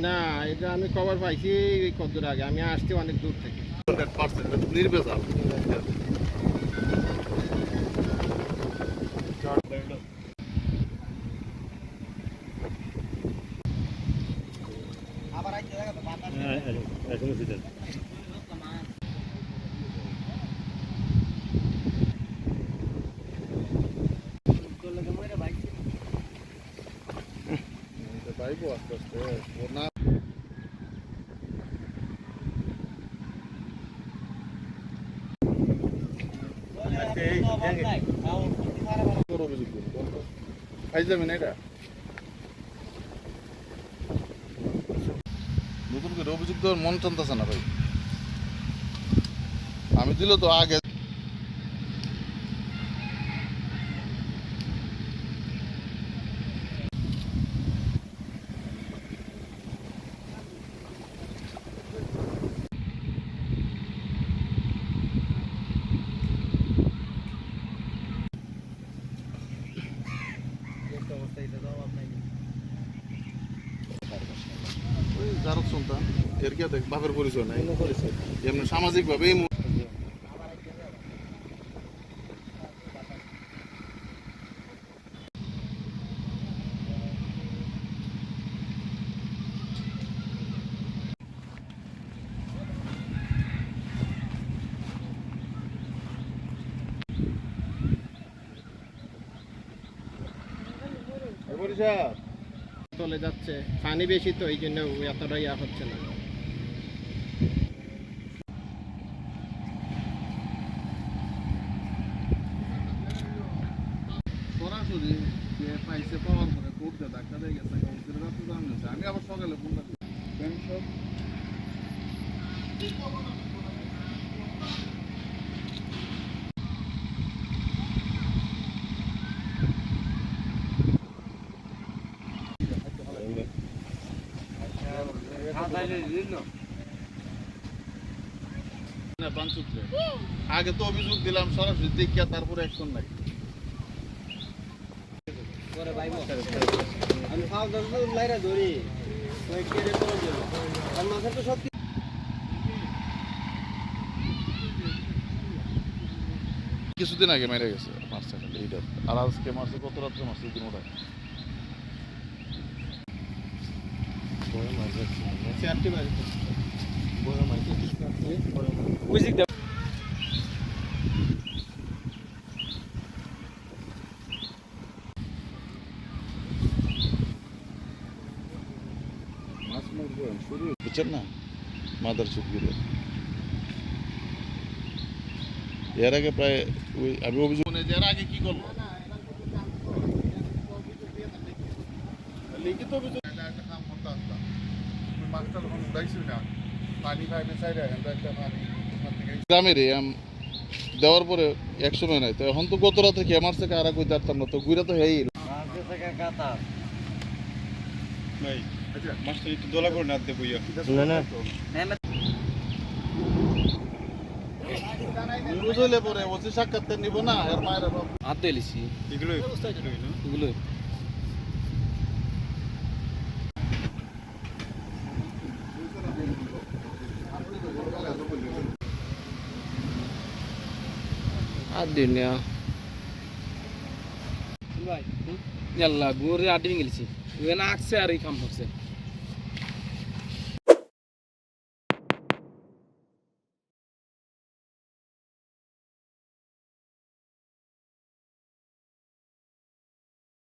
না, এটা আমি খবর পাইছি কতদূর আগে, আমি আসছি অনেক দূর থেকে। 100% নির্ভেজাল। পাইবো আস্তে আস্তে ও না অভিযোগ খাই যাবেন এটা নতুন করে অভিযোগ দেওয়ার মন টানতেছে না ভাই। আমি দিল তো আগে যারা শুনতাম এর কে দেখ বাপের পরিচয় নাই এমনি সামাজিক ভাবে চলে যাচ্ছে, পানি বেশি তো এই জন্য এতটা ইয়া হচ্ছে না। সরাসরি পাইছে পাওয়ার পরে কোর্ট দিয়ে ডাক্তার হয়ে গেছে আমি আবার সকালে ফোন সব আগে তো অভিযোগ দিলাম সরাসরি দেখিয়া তারপরে অ্যাকশন নাই। কিছুদিন আগে মেরে গেছে মারছে খালি এইটা, আর আজকে মারছে কত রাত্রে মারছে দিন ওটা মাছ মারবো শুরু বুঝছেন না মাদার চুপগুলো এর আগে প্রায় ওই আমি অভিযোগ এর আগে কি করলো লিখিত অভিযোগ একটা কাম করতে আসলাম মাছটা যখন উঠাইছি না পানি পাইবে চাইলে একটা পানি গ্রামের দেওয়ার পরে এক সময় নাই তো এখন তো গত রাতে কে মারছে কারা কই জানতাম না তো গুইরা তো হেই মাছটা একটু দোলা করে না দেবো বুঝলে পরে ওসি সাক্ষাৎ নিব না এর মায়ের হাত দিয়েছি এগুলো হাত দিন গুড়ে আট দিন গেছি, আঁকছে আর এই কাম করছে।